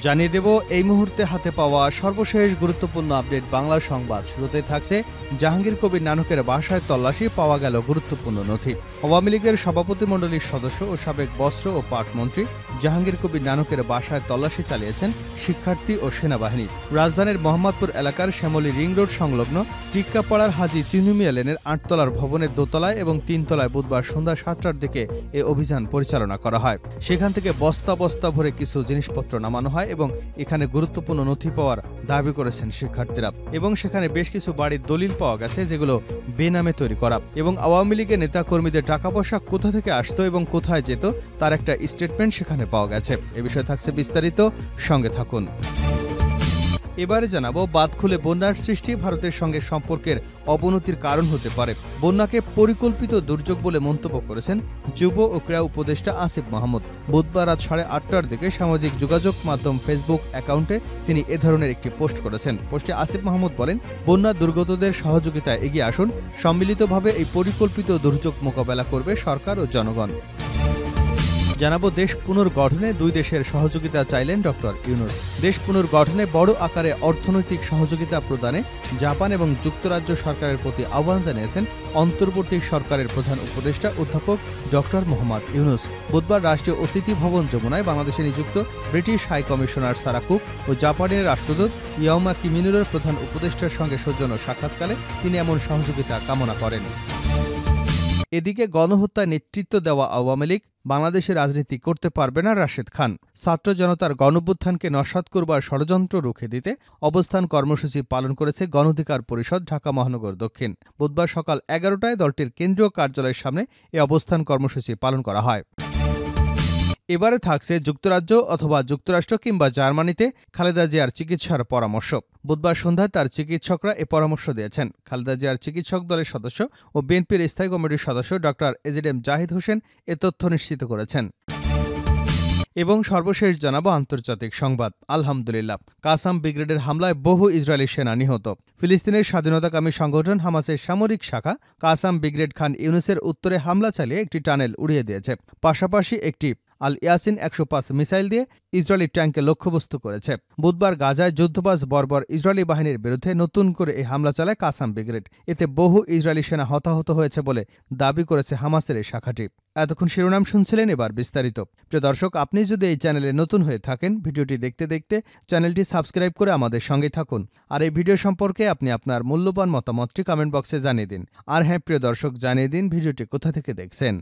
জানিয়ে দেব এই মুহূর্তে হাতে পাওয়া সর্বশেষ গুরুত্বপূর্ণ আপডেট বাংলা সংবাদ। শুরুতে থাকছে জাহাঙ্গীর কবির নানকের বাসায় তল্লাশি, পাওয়া গেল গুরুত্বপূর্ণ নথি। আওয়ামী লীগের সভাপতিমণ্ডলীর সদস্য ও সাবেক বস্ত্র ও পাট মন্ত্রী জাহাঙ্গীর কবির নানকের বাসায় তল্লাশি চালিয়েছেন শিক্ষার্থী ও সেনাবাহিনী। রাজধানীর মোহাম্মদপুর এলাকার শ্যামলী রিং রোড সংলগ্ন টিক্কাপাড়ার হাজী চিনুমিয়া লেনের ৮ তলার ভবনের দোতলায় এবং ৩ তলায় বুধবার সন্ধ্যা ৭টার দিকে এ অভিযান পরিচালনা করা হয়। সেখান থেকে বস্তা বস্তা ভরে কিছু জিনিসপত্র নামানো হয় এবং এখানে গুরুত্বপূর্ণ নথি পাওয়ার দাবি করেছেন শিক্ষার্থীরা। এবং সেখানে বেশ কিছু বাড়ির দলিল পাওয়া গেছে যেগুলো বেনামে তৈরি করা। এবং আওয়ামী লীগের নেতা কর্মীদের টাকা পয়সা কোথা থেকে আসতো এবং কোথায় যেত তার একটা স্টেটমেন্ট সেখানে পাওয়া গেছে। এ বিষয়ে থাকছে বিস্তারিত, সঙ্গে থাকুন। এবারে জানাবো, বাঁধ খুলে বন্যার সৃষ্টি ভারতের সঙ্গে সম্পর্কের অবনতির কারণ হতে পারে। বন্যাকে পরিকল্পিত দুর্যোগ বলে মন্তব্য করেছেন যুব ও ক্রীড়া উপদেষ্টা আসিফ মাহমুদ। বুধবার রাত 8:30টার দিকে সামাজিক যোগাযোগ মাধ্যম ফেসবুক অ্যাকাউন্টে তিনি এ ধরনের একটি পোস্ট করেছেন। পোস্টে আসিফ মাহমুদ বলেন, বন্যা দুর্গতদের সহযোগিতায় এগিয়ে আসুন। সম্মিলিতভাবে এই পরিকল্পিত দুর্যোগ মোকাবেলা করবে সরকার ও জনগণ। জানাবো, দেশ পুনর্গঠনে দুই দেশের সহযোগিতা চাইলেন ডক্টর ইউনূস। দেশ পুনর্গঠনে বড় আকারে অর্থনৈতিক সহযোগিতা প্রদানে জাপান এবং যুক্তরাজ্য সরকারের প্রতি আহ্বান জানিয়েছেন অন্তর্বর্তী সরকারের প্রধান উপদেষ্টা অধ্যাপক ডক্টর মোহাম্মদ ইউনূস। বুধবার রাষ্ট্রীয় অতিথি ভবন যমুনায় বাংলাদেশে নিযুক্ত British high commissioner Sarah Cooke ও জাপানের রাষ্ট্রদূত ইয়ামা কিমিনুরের প্রধান উপদেষ্টার সঙ্গে সৌজন্য সাক্ষাৎকালে তিনি এমন সহযোগিতা কামনা করেন। এদিকে গণহত্যায় নেতৃত্ব দেওয়া আওয়ামী লীগ বাংলাদেশে রাজনীতি করতে পারবে না রাশেদ খান। ছাত্র জনতার গণঅভ্যুত্থানকে নস্যাৎ করবার ষড়যন্ত্র রুখে দিতে অবস্থান কর্মসূচি পালন করেছে গণ অধিকার পরিষদ ঢাকা মহানগর দক্ষিণ। বুধবার সকাল 11টায় দলটির কেন্দ্রীয় কার্যালয়ের সামনে এ অবস্থান কর্মসূচি পালন করা হয়। এবারে থাকছে যুক্তরাজ্য অথবা যুক্তরাষ্ট্র কিংবা জার্মানিতে খালেদা জিয়ার চিকিৎসার পরামর্শ। বুধবার সন্ধ্যায় তার চিকিৎসকরা এ পরামর্শ দিয়েছেন। খালেদা জিয়ার চিকিৎসক দলের সদস্য ও বিএনপির স্থায়ী কমিটির সদস্য ডক্টর এজিএম জাহিদ হোসেন এ তথ্য নিশ্চিত করেছেন। এবং সর্বশেষ জানাবো আন্তর্জাতিক সংবাদ। আলহামদুলিল্লাহ, কাসাম ব্রিগেডের হামলায় বহু ইসরায়েলি সেনা নিহত। ফিলিস্তিনের স্বাধীনতাকামী সংগঠন হামাসের সামরিক শাখা কাসাম ব্রিগেড খান ইউনুসের উত্তরে হামলা চালিয়ে একটি টানেল উড়িয়ে দিয়েছে। পাশাপাশি একটি আল ইয়াসিন 105 মিসাইল দিয়ে ইসরায়েলি ট্যাঙ্কে লক্ষ্যবস্তু করেছে। বুধবার গাজায় যুদ্ধবাজ বর্বর ইসরায়েলি বাহিনীর বিরুদ্ধে নতুন করে এই হামলা চালায় কাসাম ব্রিগেড। এতে বহু ইসরায়েলি সেনা হতাহত হয়েছে বলে দাবি করেছে হামাসের এই শাখাটি। এতক্ষণ শিরোনাম শুনছিলেন, এবার বিস্তারিত। প্রিয় দর্শক, আপনি যদি এই চ্যানেলে নতুন হয়ে থাকেন, ভিডিওটি দেখতে দেখতে চ্যানেলটি সাবস্ক্রাইব করে আমাদের সঙ্গে থাকুন। আর এই ভিডিও সম্পর্কে আপনি আপনার মূল্যবান মতামতটি কমেন্ট বক্সে জানিয়ে দিন। আর হ্যাঁ প্রিয় দর্শক, জানিয়ে দিন ভিডিওটি কোথা থেকে দেখছেন।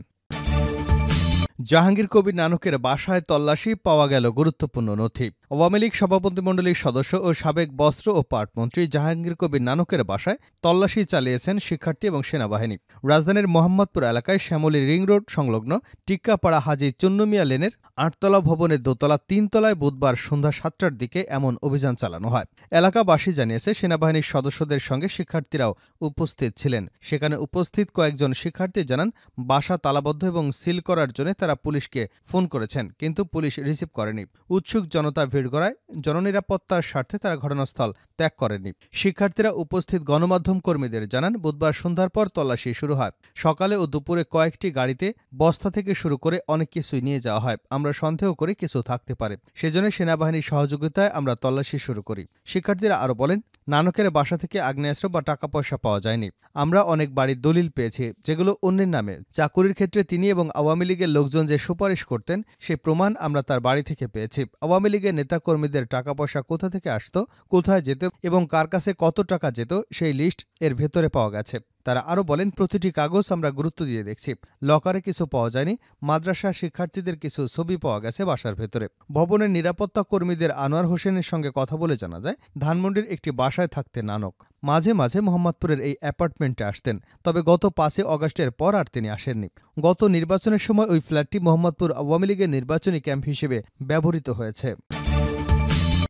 জাহাঙ্গীর কবির নানকের বাসায় তল্লাশি, পাওয়া গেল গুরুত্বপূর্ণ নথি। আওয়ামী লীগ সভাপতিমণ্ডলীর সদস্য ও সাবেক বস্ত্র ও পাট মন্ত্রী জাহাঙ্গীর কবির নানকের বাসায় তল্লাশি চালিয়েছেন শিক্ষার্থী এবং সেনাবাহিনী। রাজধানীর মোহাম্মদপুর এলাকায় শ্যামলী রিং রোড সংলগ্ন টিক্কাপাড়া হাজী চিনুমিয়া লেনের ৮ তলা ভবনের দোতলা ৩ তলায় বুধবার সন্ধ্যা ৭টার দিকে এমন অভিযান চালানো হয়। এলাকাবাসী জানিয়েছে, সেনাবাহিনীর সদস্যদের সঙ্গে শিক্ষার্থীরাও উপস্থিত ছিলেন। সেখানে উপস্থিত কয়েকজন শিক্ষার্থী জানান, বাসা তালাবদ্ধ এবং সিল করার জন্য তারা পুলিশকে ফোন করেছেন, কিন্তু পুলিশ রিসিভ করেনি। উৎসুক জনতা ভিড় করায় জননিরাপত্তার স্বার্থে তারা ঘটনাস্থল ত্যাগ করেনি। শিক্ষার্থীরা উপস্থিত গণমাধ্যম কর্মীদের জানান, বুধবার সন্ধ্যার পর তল্লাশি শুরু হয়। সকালে ও দুপুরে কয়েকটি গাড়িতে বস্তা থেকে শুরু করে অনেক কিছুই নিয়ে যাওয়া হয়। আমরা সন্দেহ করি কিছু থাকতে পারে, সেজন্য সেনাবাহিনীর সহযোগিতায় আমরা তল্লাশি শুরু করি। শিক্ষার্থীরা আরও বলেন, নানকের বাসা থেকে আগ্নেয়াস্ত্র বা টাকা পয়সা পাওয়া যায়নি। আমরা অনেক বাড়ির দলিল পেয়েছি যেগুলো অন্যের নামে। চাকুরির ক্ষেত্রে তিনি এবং আওয়ামী লীগের লোকজন যে সুপারিশ করতেন সেই প্রমাণ আমরা তার বাড়ি থেকে পেয়েছি। আওয়ামী লীগের নেতাকর্মীদের টাকা পয়সা কোথা থেকে আসতো, কোথায় যেত এবং কার কাছে কত টাকা যেত সেই লিস্ট এর ভেতরে পাওয়া গেছে। তারা আরও বলেন, প্রতিটি কাগজ আমরা গুরুত্ব দিয়ে দেখছি। লকারে কিছু পাওয়া যায়নি। মাদ্রাসা শিক্ষার্থীদের কিছু ছবি পাওয়া গেছে বাসার ভেতরে। ভবনের নিরাপত্তা কর্মীদের আনোয়ার হোসেনের সঙ্গে কথা বলে জানা যায়, ধানমন্ডির একটি বাসায় থাকতেন নানক। মাঝে মাঝে মোহাম্মদপুরের এই অ্যাপার্টমেন্টে আসতেন, তবে গত 5 আগস্টের পর আর তিনি আসেননি। গত নির্বাচনের সময় ওই ফ্ল্যাটটি মোহাম্মদপুর আওয়ামী লীগের নির্বাচনী ক্যাম্প হিসেবে ব্যবহৃত হয়েছে।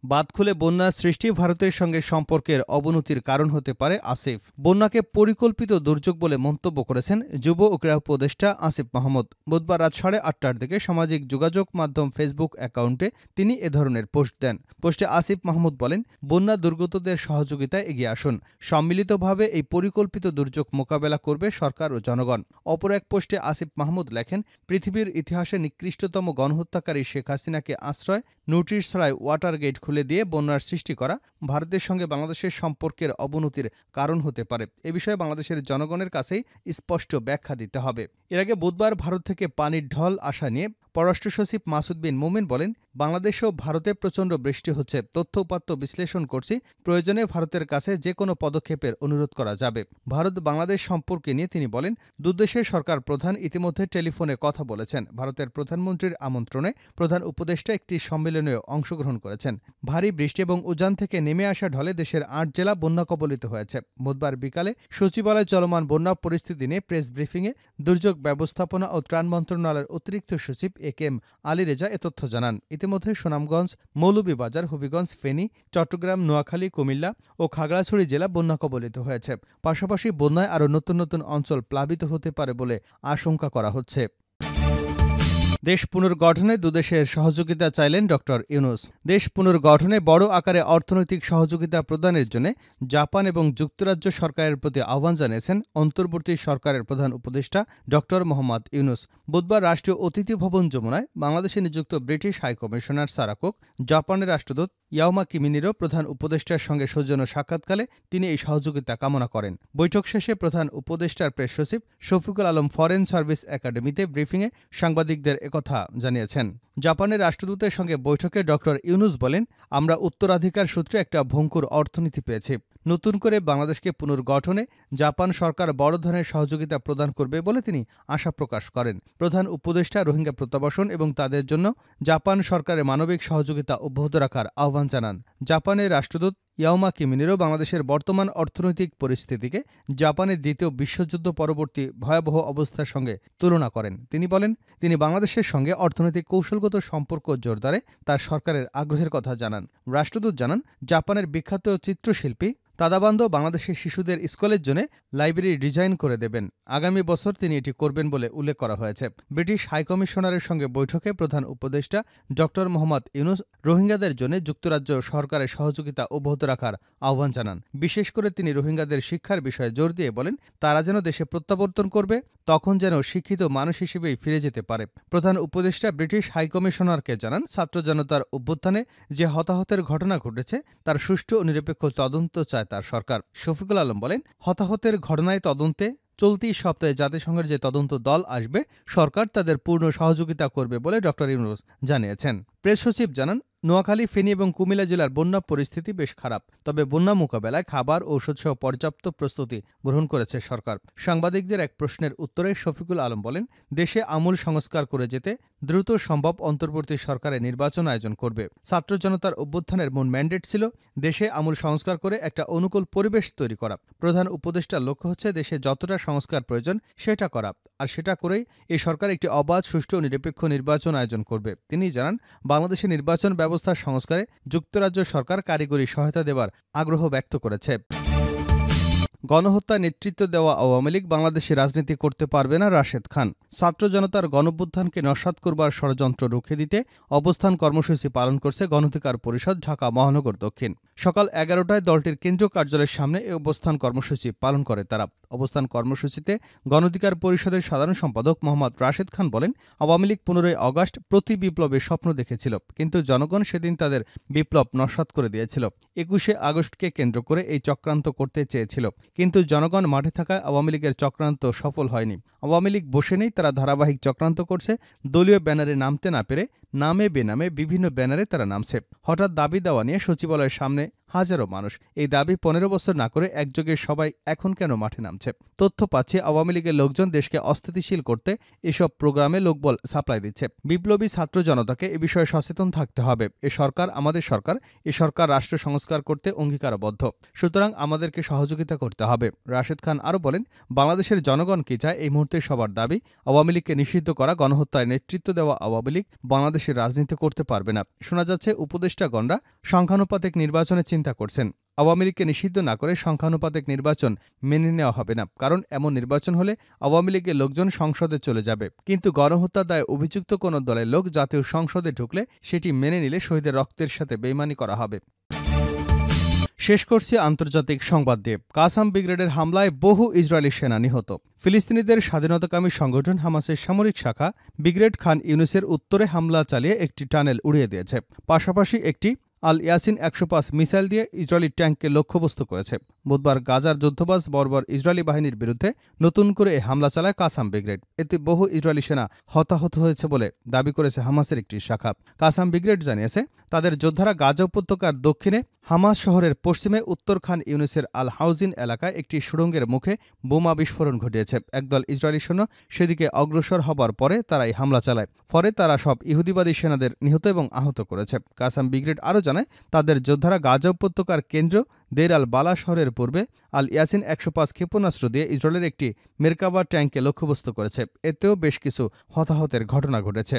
বাঁধ খুলে বন্যার সৃষ্টি ভারতের সঙ্গে সম্পর্কের অবনতির কারণ হতে পারে আসিফ। বন্যাকে পরিকল্পিত দুর্যোগ বলে মন্তব্য করেছেন যুব ও ক্রীড়া উপদেষ্টা আসিফ মাহমুদ। বুধবার রাত 8:30টার দিকে সামাজিক যোগাযোগ মাধ্যম ফেসবুক অ্যাকাউন্টে তিনি এ ধরনের পোস্ট দেন। পোস্টে আসিফ মাহমুদ বলেন, বন্যা দুর্গতদের সহযোগিতায় এগিয়ে আসুন। সম্মিলিতভাবে এই পরিকল্পিত দুর্যোগ মোকাবেলা করবে সরকার ও জনগণ। অপর এক পোস্টে আসিফ মাহমুদ লেখেন, পৃথিবীর ইতিহাসে নিকৃষ্টতম গণহত্যাকারী শেখ হাসিনাকে আশ্রয়, নোটিশ ছাড়াই ওয়াটার গেট খুলে দিয়ে বন্যার সৃষ্টি করা ভারতের সঙ্গে বাংলাদেশের সম্পর্কের অবনতির কারণ হতে পারে। এ বিষয়ে বাংলাদেশের জনগণের কাছেই স্পষ্ট ব্যাখ্যা দিতে হবে। এর আগে বুধবার ভারত থেকে পানির ঢল আসা নিয়ে পররাষ্ট্র সচিব মাসুদ বিন মোমেন বলেন, বাংলাদেশ ও ভারতে প্রচণ্ড বৃষ্টি হচ্ছে। তথ্য উপাত্ত বিশ্লেষণ করছি, প্রয়োজনে ভারতের কাছে যে কোনো পদক্ষেপের অনুরোধ করা যাবে। ভারত বাংলাদেশ সম্পর্কে নিয়ে তিনি বলেন, দুদেশের সরকার প্রধান ইতিমধ্যে টেলিফোনে কথা বলেছেন। ভারতের প্রধানমন্ত্রীর আমন্ত্রণে প্রধান উপদেষ্টা একটি সম্মেলনেও অংশগ্রহণ করেছেন। ভারী বৃষ্টি এবং উজান থেকে নেমে আসা ঢলে দেশের 8 জেলা বন্যা কবলিত হয়েছে। বুধবার বিকালে সচিবালয় চলমান বন্যা পরিস্থিতি নিয়ে প্রেস ব্রিফিংয়ে দুর্যোগ ব্যবস্থাপনা ও ত্রাণ মন্ত্রণালয়ের অতিরিক্ত সচিব এ.কে.এম. আলী রেজা এ তথ্য জানান। ইতিমধ্যে সুনামগঞ্জ, মৌলভীবাজার, হবিগঞ্জ, ফেনী, চট্টগ্রাম, নোয়াখালী, কুমিল্লা ও খাগড়াছড়ি জেলা বন্যা কবলিত হয়েছে। পাশাপাশি বন্যায় আরও নতুন নতুন অঞ্চল প্লাবিত হতে পারে বলে আশঙ্কা করা হচ্ছে। দেশ পুনর্গঠনে দুদেশের সহযোগিতা চাইলেন ড. ইউনূস। দেশ পুনর্গঠনে বড় আকারে অর্থনৈতিক সহযোগিতা প্রদানের জন্য জাপান এবং যুক্তরাজ্য সরকারের প্রতি আহ্বান জানিয়েছেন অন্তর্বর্তী সরকারের প্রধান উপদেষ্টা ড. মোহাম্মদ ইউনূস। বুধবার রাষ্ট্রীয় অতিথি ভবন যমুনায় বাংলাদেশে নিযুক্ত ব্রিটিশ হাইকমিশনার সারা কুক, জাপানের রাষ্ট্রদূত ইয়াওমা কিমিনিরও প্রধান উপদেষ্টার সঙ্গে সৌজন্য সাক্ষাৎকালে তিনি এই সহযোগিতা কামনা করেন। বৈঠক শেষে প্রধান উপদেষ্টার প্রেস সচিব শফিকুল আলম ফরেন সার্ভিস একাডেমিতে ব্রিফিংয়ে সাংবাদিকদের একথা জানিয়েছেন। জাপানের রাষ্ট্রদূতের সঙ্গে বৈঠকে ড. ইউনূস বলেন, আমরা উত্তরাধিকার সূত্রে একটা ভঙ্গুর অর্থনীতি পেয়েছি। নতুন করে বাংলাদেশকে পুনর্গঠনে জাপান সরকার বড় ধরনের সহযোগিতা প্রদান করবে বলে তিনি আশা প্রকাশ করেন। প্রধান উপদেষ্টা রোহিঙ্গা প্রত্যাবাসন এবং তাদের জন্য জাপান সরকারের মানবিক সহযোগিতা অব্যাহত রাখার আহ্বান জানান। জাপানের রাষ্ট্রদূত ইয়াওমা কিমিনিরও বাংলাদেশের বর্তমান অর্থনৈতিক পরিস্থিতিকে জাপানের দ্বিতীয় বিশ্বযুদ্ধ পরবর্তী ভয়াবহ অবস্থার সঙ্গে তুলনা করেন। তিনি বলেন, তিনি বাংলাদেশের সঙ্গে অর্থনৈতিক কৌশলগত সম্পর্ক জোরদারে তার সরকারের আগ্রহের কথা জানান। রাষ্ট্রদূত জানান, জাপানের বিখ্যাত চিত্রশিল্পী তাদাবান্দো বাংলাদেশের শিশুদের স্কুলের জন্য লাইব্রেরি ডিজাইন করে দেবেন। আগামী বছর তিনি এটি করবেন বলে উল্লেখ করা হয়েছে। ব্রিটিশ হাইকমিশনারের সঙ্গে বৈঠকে প্রধান উপদেষ্টা ড. মোহাম্মদ ইউনূস রোহিঙ্গাদের জন্য যুক্তরাজ্য সরকারের সহযোগিতা অব্যাহত রাখার আহ্বান জানান। বিশেষ করে তিনি রোহিঙ্গাদের শিক্ষার বিষয়ে জোর দিয়ে বলেন, তারা যেন দেশে প্রত্যাবর্তন করবে, তখন যেন শিক্ষিত মানুষ হিসেবেই ফিরে যেতে পারে। প্রধান উপদেষ্টা ব্রিটিশ হাইকমিশনারকে জানান, ছাত্র জনতার অভ্যুত্থানে যে হতাহতের ঘটনা ঘটেছে তার সুষ্ঠু ও নিরপেক্ষ তদন্ত চায় তার সরকার। শফিকুল আলম বলেন, হতাহতের ঘটনায় তদন্তে চলতি সপ্তাহে জাতিসংঘের যে তদন্ত দল আসবে, সরকার তাদের পূর্ণ সহযোগিতা করবে বলে ড. ইউনূস জানিয়েছেন। প্রেস সচিব জানান, নোয়াখালী, ফেনী এবং কুমিল্লা জেলার বন্যা পরিস্থিতি বেশ খারাপ। তবে বন্যা মোকাবেলায় খাবার, ঔষধসহ পর্যাপ্ত প্রস্তুতি গ্রহণ করেছে সরকার। সাংবাদিকদের এক প্রশ্নের উত্তরে শফিকুল আলম বলেন, দেশে আমূল সংস্কার করে যেতে দ্রুত সম্ভব অন্তর্বর্তী সরকারের নির্বাচন আয়োজন করবে। ছাত্র জনতার অভ্যুত্থানের মূল ম্যান্ডেট ছিল দেশে আমূল সংস্কার করে একটা অনুকূল পরিবেশ তৈরি করা। প্রধান উপদেষ্টার লক্ষ্য হচ্ছে দেশে যতটা সংস্কার প্রয়োজন সেটা করা, আর সেটা করেই এই সরকার একটি অবাধ, সুষ্ঠু ও নিরপেক্ষ নির্বাচন আয়োজন করবে। তিনি জানান, বাংলাদেশের নির্বাচন ব্যবস্থার সংস্কারে যুক্তরাজ্য সরকার কারিগরি সহায়তা দেবার আগ্রহ ব্যক্ত করেছে। গণহত্যায় নেতৃত্ব দেওয়া আওয়ামী লীগ বাংলাদেশে রাজনীতি করতে পারবে না রাশেদ খান। ছাত্র জনতার গণঅভ্যুত্থানকে নস্যাৎ করবার ষড়যন্ত্র রুখে দিতে অবস্থান কর্মসূচি পালন করছে গণঅধিকার পরিষদ ঢাকা মহানগর দক্ষিণ। সকাল 11টায় দলটির কেন্দ্রীয় কার্যালয়ের সামনে এই অবস্থান কর্মসূচি পালন করে তারা। অবস্থান কর্মসূচিতে গণঅধিকার পরিষদের সাধারণ সম্পাদক মোহাম্মদ রাশেদ খান বলেন, আওয়ামী লীগ 15ই আগস্ট প্রতি বিপ্লবের স্বপ্ন দেখেছিল, কিন্তু জনগণ সেদিন তাদের বিপ্লব নস্যাৎ করে দিয়েছিল। 21শে আগস্টকে কেন্দ্র করে এই চক্রান্ত করতে চেয়েছিল, কিন্তু জনগণ মাঠে থাকায় আওয়ামী লীগের চক্রান্ত সফল হয়নি। আওয়ামী লীগ বসে নেই, তারা ধারাবাহিক চক্রান্ত করছে। দলীয় ব্যানারে নামতে না পেরে নামে বেনামে বিভিন্ন ব্যানারে তারা নামছে। হঠাৎ দাবি দেওয়া নিয়ে সচিবালয়ের সামনে হাজারো মানুষ। এই দাবি 15 বছর না করে একযোগে সবাই এখন কেন মাঠে নামছে? তথ্য পাচ্ছে আওয়ামী লীগের লোকজন দেশকে অস্থিতিশীল করতে এসব প্রোগ্রামে লোকবল সাপ্লাই দিচ্ছে। বিপ্লবী ছাত্র জনতাকে এ বিষয়ে সচেতন থাকতে হবে। এ সরকার আমাদের সরকার, এ সরকার রাষ্ট্র সংস্কার করতে অঙ্গীকারবদ্ধ, সুতরাং আমাদেরকে সহযোগিতা করতে হবে। রাশেদ খান আরও বলেন, বাংলাদেশের জনগণ কি চায় এই মুহূর্তে সবার দাবি আওয়ামী লীগকে নিষিদ্ধ করা, গণহত্যায় নেতৃত্ব দেওয়া আওয়ামী লীগ বাংলাদেশ বাংলাদেশের রাজনীতি করতে পারবে না। শোনা যাচ্ছে উপদেষ্টাগণরা সংখ্যানুপাতিক নির্বাচনে চিন্তা করছেন। আওয়ামী লীগকে নিষিদ্ধ না করে সংখ্যানুপাতিক নির্বাচন মেনে নেওয়া হবে না, কারণ এমন নির্বাচন হলে আওয়ামী লীগের লোকজন সংসদে চলে যাবে। কিন্তু গণহত্যার দায়ে অভিযুক্ত কোনো দলের লোক জাতীয় সংসদে ঢুকলে সেটি মেনে নিলে শহীদের রক্তের সাথে বেইমানি করা হবে। শেষ করছি আন্তর্জাতিক সংবাদ দিয়ে। কাসাম ব্রিগেডের হামলায় বহু ইসরায়েলি সেনা নিহত। ফিলিস্তিনিদের স্বাধীনতাকামী সংগঠন হামাসের সামরিক শাখা ব্রিগেড খান ইউনিসের উত্তরে হামলা চালিয়ে একটি টানেল উড়িয়ে দিয়েছে। পাশাপাশি একটি আল ইয়াসিন ১০৫ মিসাইল দিয়ে ইসরায়েলি ট্যাঙ্ককে লক্ষ্যবস্তু করেছে। বুধবার গাজার যুদ্ধবাজ বর্বর ইসরায়েলি বাহিনীর বিরুদ্ধে নতুন করে এই হামলা চালায় কাসাম ব্রিগেড। এতে বহু ইসরায়েলি সেনা হতাহত হয়েছে বলে দাবি করেছে হামাসের একটি শাখা। কাসাম ব্রিগেড জানিয়েছে, তাদের যোদ্ধারা গাজা উপত্যকার দক্ষিণে হামাস শহরের পশ্চিমে উত্তর খান ইউনিসের আল হাউজিন এলাকায় একটি সুড়ঙ্গের মুখে বোমা বিস্ফোরণ ঘটিয়েছে। একদল ইসরায়েলি সৈন্য সেদিকে অগ্রসর হবার পরে তারা এই হামলা চালায়। ফলে তারা সব ইহুদিবাদী সেনাদের নিহত এবং আহত করেছে। কাসাম ব্রিগেড আরও জানায়, তাদের যোদ্ধারা গাজা উপত্যকার কেন্দ্র দের আল বালা শহরের পূর্বে আল ইয়াসিন ১০৫ ক্ষেপণাস্ত্র দিয়ে ইসরায়েলের একটি মেরকাবা ট্যাঙ্ককে লক্ষ্যবস্তু করেছে। এতেও বেশ কিছু হতাহতের ঘটনা ঘটেছে।